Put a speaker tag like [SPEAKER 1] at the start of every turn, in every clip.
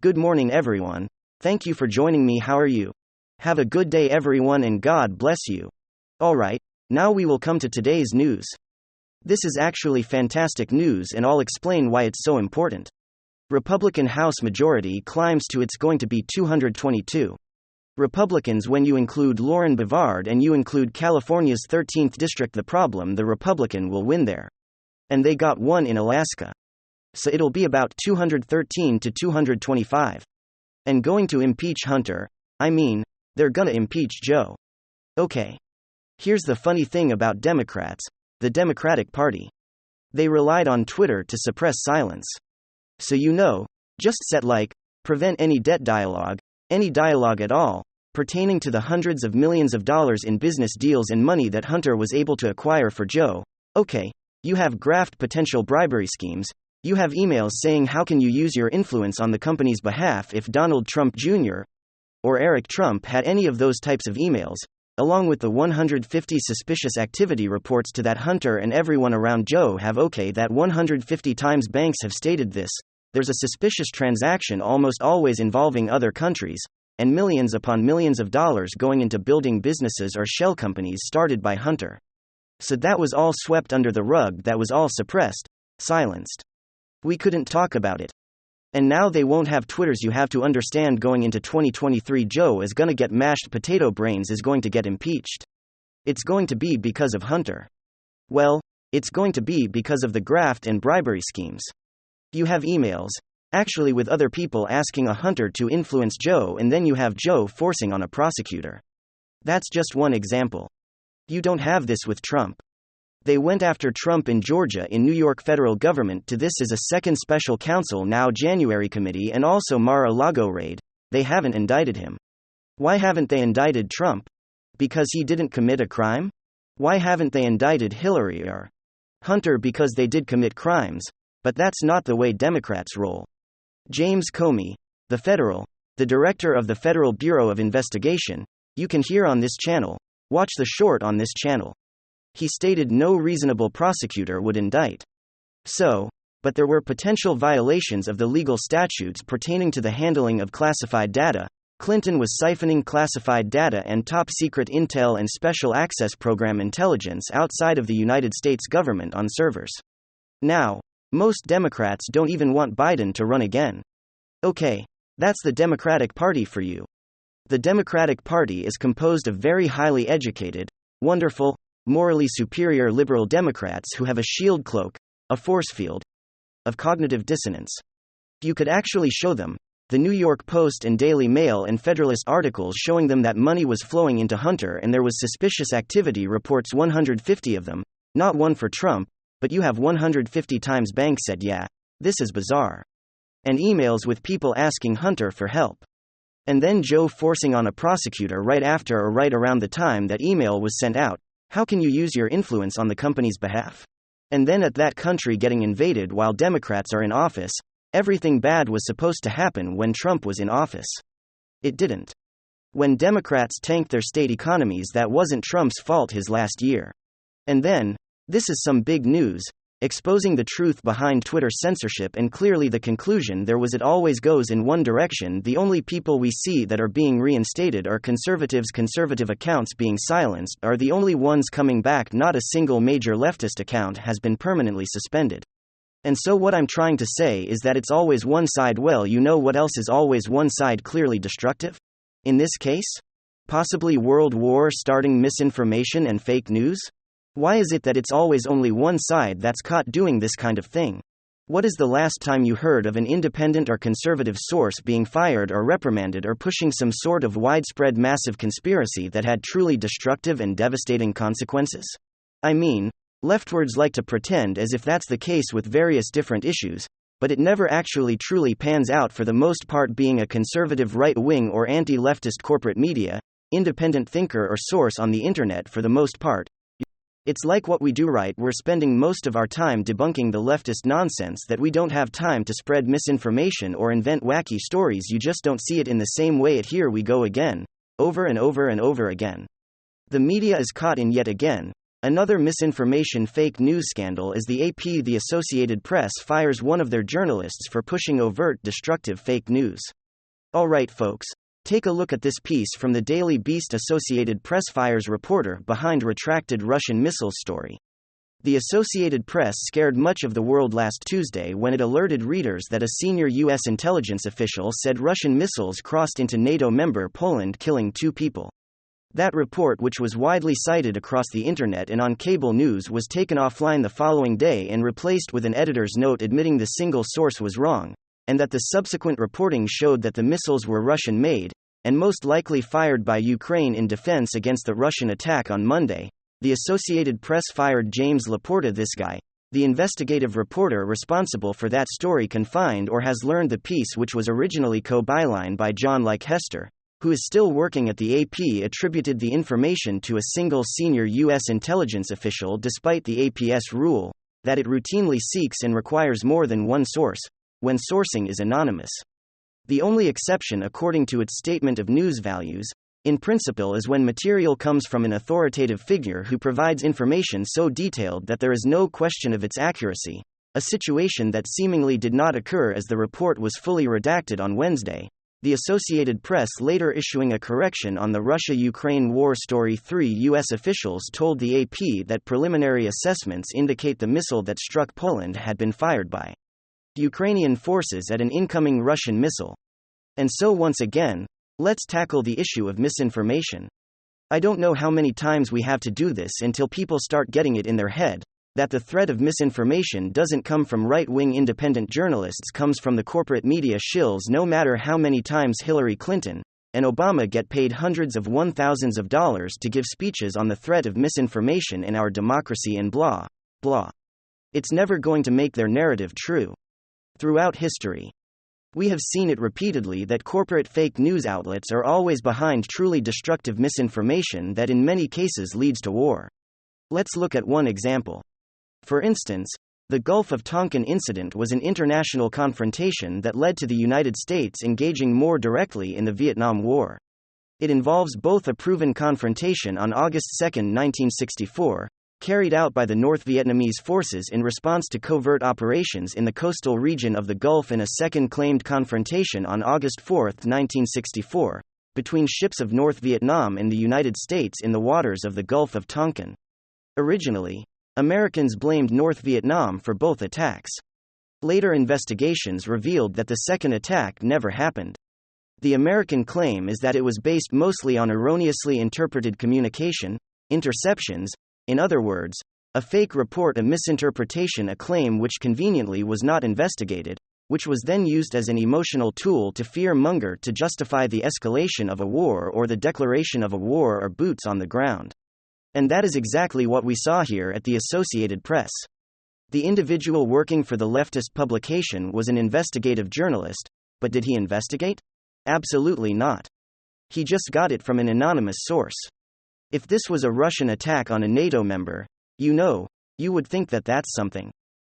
[SPEAKER 1] Good morning, everyone. Thank you for joining me. How are you? Have a good day, everyone, and God bless you. Alright, now we will come to today's news. This is actually fantastic news, and I'll explain why it's so important. Republican House majority climbs to it's going to be 222 Republicans when you include Lauren Boebert and you include California's 13th district. The problem, the Republican will win there. And they got one in Alaska. So it'll be about 213 to 225. And going to impeach Hunter, they're gonna impeach Joe. Okay. Here's the funny thing about Democrats, the Democratic Party. They relied on Twitter to suppress silence. So just set prevent any debt dialogue, any dialogue at all, pertaining to the hundreds of millions of dollars in business deals and money that Hunter was able to acquire for Joe. Okay. You have graft potential bribery schemes. You have emails saying how can you use your influence on the company's behalf. If Donald Trump Jr. or Eric Trump had any of those types of emails, along with the 150 suspicious activity reports to that Hunter and everyone around Joe have, that 150 times banks have stated this, there's a suspicious transaction almost always involving other countries, and millions upon millions of dollars going into building businesses or shell companies started by Hunter. So that was all swept under the rug, that was all suppressed, silenced. We couldn't talk about it. And now they won't have Twitters. You have to understand, going into 2023, Joe is gonna get mashed potato brains, is going to get impeached. It's going to be because of Hunter. Well, it's going to be because of the graft and bribery schemes. You have emails, actually with other people asking a Hunter to influence Joe, and then you have Joe forcing on a prosecutor. That's just one example. You don't have this with Trump. They went after Trump in Georgia. In New York, federal government to this is a second special counsel now January committee, and also Mar-a-Lago raid. They haven't indicted him. Why haven't they indicted Trump? Because he didn't commit a crime? Why haven't they indicted Hillary or Hunter? Because they did commit crimes, but that's not the way Democrats roll. James Comey, the director of the Federal Bureau of Investigation, you can hear on this channel, watch the short on this channel. He stated no reasonable prosecutor would indict. But there were potential violations of the legal statutes pertaining to the handling of classified data. Clinton was siphoning classified data and top-secret intel and special access program intelligence outside of the United States government on servers. Now, most Democrats don't even want Biden to run again. Okay, that's the Democratic Party for you. The Democratic Party is composed of very highly educated, wonderful, morally superior liberal Democrats who have a shield cloak, a force field of cognitive dissonance. You could actually show them the New York Post and Daily Mail and Federalist articles showing them that money was flowing into Hunter and there was suspicious activity reports, 150 of them, not one for Trump, but you have 150 times banks said, yeah, this is bizarre. And emails with people asking Hunter for help. And then Joe forcing on a prosecutor right after or right around the time that email was sent out. How can you use your influence on the company's behalf? And then at that country getting invaded while Democrats are in office. Everything bad was supposed to happen when Trump was in office. It didn't. When Democrats tanked their state economies, that wasn't Trump's fault his last year. And then, this is some big news, exposing the truth behind Twitter censorship, and clearly the conclusion there was: it always goes in one direction. The only people we see that are being reinstated are conservatives. Conservative accounts being silenced are the only ones coming back. Not a single major leftist account has been permanently suspended. And so what I'm trying to say is that it's always one side. Well, you know what else is always one side clearly destructive? In this case? Possibly world war starting misinformation and fake news? Why is it that it's always only one side that's caught doing this kind of thing? What is the last time you heard of an independent or conservative source being fired or reprimanded or pushing some sort of widespread massive conspiracy that had truly destructive and devastating consequences? Leftwards like to pretend as if that's the case with various different issues, but it never actually truly pans out. For the most part, being a conservative right-wing or anti-leftist corporate media, independent thinker or source on the internet, for the most part, it's like what we do right. We're spending most of our time debunking the leftist nonsense that we don't have time to spread misinformation or invent wacky stories. You just don't see it in the same way. Here we go again, over and over and over again. The media is caught in yet again Another misinformation fake news scandal is the AP. The Associated Press fires one of their journalists for pushing overt destructive fake news. Alright folks, take a look at this piece from the Daily Beast. Associated Press fires reporter behind retracted Russian missiles story. The Associated Press scared much of the world last Tuesday when it alerted readers that a senior U.S. intelligence official said Russian missiles crossed into NATO member Poland, killing 2 people. That report, which was widely cited across the internet and on cable news, was taken offline the following day and replaced with an editor's note admitting the single source was wrong, and that the subsequent reporting showed that the missiles were Russian-made, and most likely fired by Ukraine in defense against the Russian attack on Monday. The Associated Press fired James Laporta, this guy, the investigative reporter responsible for that story, confined or has learned the piece, which was originally co-byline by John Leicester, who is still working at the AP, attributed the information to a single senior U.S. intelligence official despite the AP's rule that it routinely seeks and requires more than one source when sourcing is anonymous. The only exception, according to its statement of news values, in principle, is when material comes from an authoritative figure who provides information so detailed that there is no question of its accuracy, a situation that seemingly did not occur as the report was fully redacted on Wednesday. The Associated Press later issuing a correction on the Russia-Ukraine war story. 3 U.S. officials told the AP that preliminary assessments indicate the missile that struck Poland had been fired by Ukrainian forces at an incoming Russian missile. And so once again, let's tackle the issue of misinformation. I don't know how many times we have to do this until people start getting it in their head that the threat of misinformation doesn't come from right-wing independent journalists, comes from the corporate media shills. No matter how many times Hillary Clinton and Obama get paid hundreds of thousands of dollars to give speeches on the threat of misinformation in our democracy and blah, blah, it's never going to make their narrative true. Throughout history, we have seen it repeatedly that corporate fake news outlets are always behind truly destructive misinformation that in many cases leads to war. Let's look at one example. For instance, the Gulf of Tonkin incident was an international confrontation that led to the United States engaging more directly in the Vietnam War. It involves both a proven confrontation on August 2, 1964, carried out by the North Vietnamese forces in response to covert operations in the coastal region of the Gulf, and a second claimed confrontation on August 4, 1964, between ships of North Vietnam and the United States in the waters of the Gulf of Tonkin. Originally, Americans blamed North Vietnam for both attacks. Later investigations revealed that the second attack never happened. The American claim is that it was based mostly on erroneously interpreted communication, interceptions, in other words, a fake report, a misinterpretation, a claim which conveniently was not investigated, which was then used as an emotional tool to fear-monger to justify the escalation of a war or the declaration of a war or boots on the ground. And that is exactly what we saw here at the Associated Press. The individual working for the leftist publication was an investigative journalist, but did he investigate? Absolutely not. He just got it from an anonymous source. If this was a Russian attack on a NATO member, you would think that that's something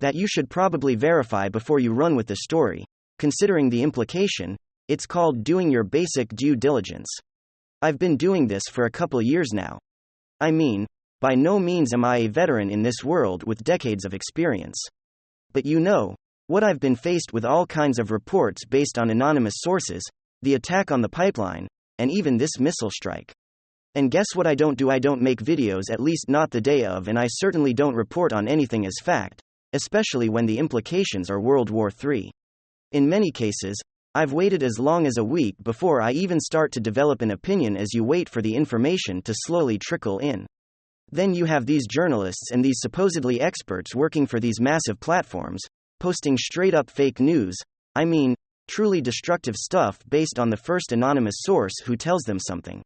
[SPEAKER 1] that you should probably verify before you run with the story. Considering the implication, it's called doing your basic due diligence. I've been doing this for a couple years now. I mean, by no means am I a veteran in this world with decades of experience. But what I've been faced with all kinds of reports based on anonymous sources, the attack on the pipeline, and even this missile strike. And guess what I don't do? I don't make videos, at least not the day of, and I certainly don't report on anything as fact, especially when the implications are World War III. In many cases, I've waited as long as a week before I even start to develop an opinion, as you wait for the information to slowly trickle in. Then you have these journalists and these supposedly experts working for these massive platforms, posting straight-up fake news, truly destructive stuff based on the first anonymous source who tells them something.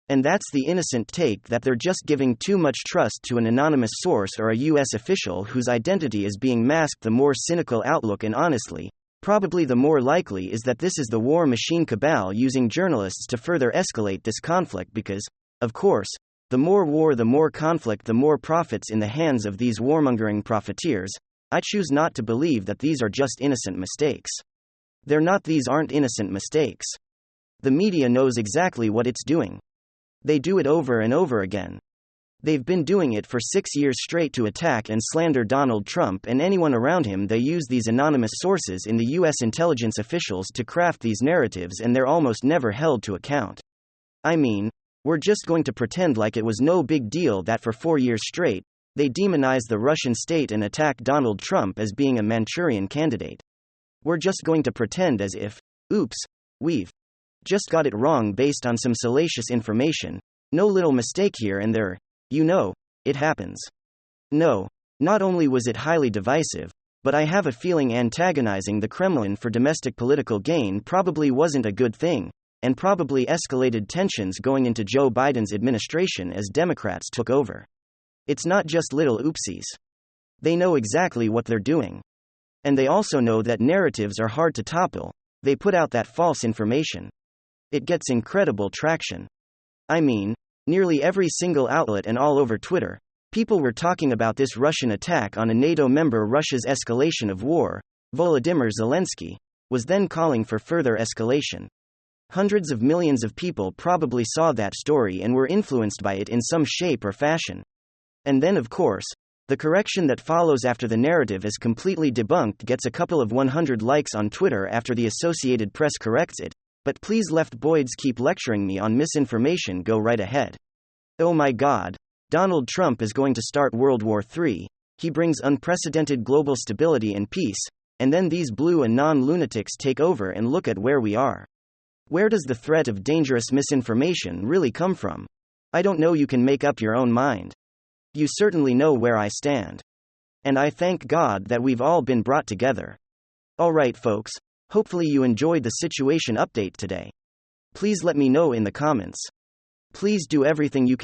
[SPEAKER 1] And that's the innocent take, that they're just giving too much trust to an anonymous source or a U.S. official whose identity is being masked. The more cynical outlook, and honestly, probably the more likely, is that this is the war machine cabal using journalists to further escalate this conflict because, of course, the more war, the more conflict, the more profits in the hands of these warmongering profiteers. I choose not to believe that these are just innocent mistakes. They're not. These aren't innocent mistakes. The media knows exactly what it's doing. They do it over and over again. They've been doing it for 6 years straight to attack and slander Donald Trump and anyone around him. They use these anonymous sources in the US intelligence officials to craft these narratives, and they're almost never held to account. I mean, we're just going to pretend like it was no big deal that for 4 years straight, they demonize the Russian state and attack Donald Trump as being a Manchurian candidate. We're just going to pretend as if, oops, we've just got it wrong based on some salacious information, no little mistake here and there. You know, it happens. No, not only was it highly divisive, but I have a feeling antagonizing the Kremlin for domestic political gain probably wasn't a good thing, and probably escalated tensions going into Joe Biden's administration as Democrats took over. It's not just little oopsies. They know exactly what they're doing. And they also know that narratives are hard to topple. They put out that false information. It gets incredible traction. I mean, nearly every single outlet and all over Twitter, people were talking about this Russian attack on a NATO member. Russia's escalation of war, Volodymyr Zelensky, was then calling for further escalation. Hundreds of millions of people probably saw that story and were influenced by it in some shape or fashion. And then, of course, the correction that follows after the narrative is completely debunked gets a couple of 100 likes on Twitter after the Associated Press corrects it. But please, left-boids, keep lecturing me on misinformation. Go right ahead. Oh my God. Donald Trump is going to start World War III. He brings unprecedented global stability and peace, and then these blue and non-lunatics take over, and look at where we are. Where does the threat of dangerous misinformation really come from? I don't know. You can make up your own mind. You certainly know where I stand. And I thank God that we've all been brought together. Alright, folks. Hopefully you enjoyed the situation update today. Please let me know in the comments. Please do everything you can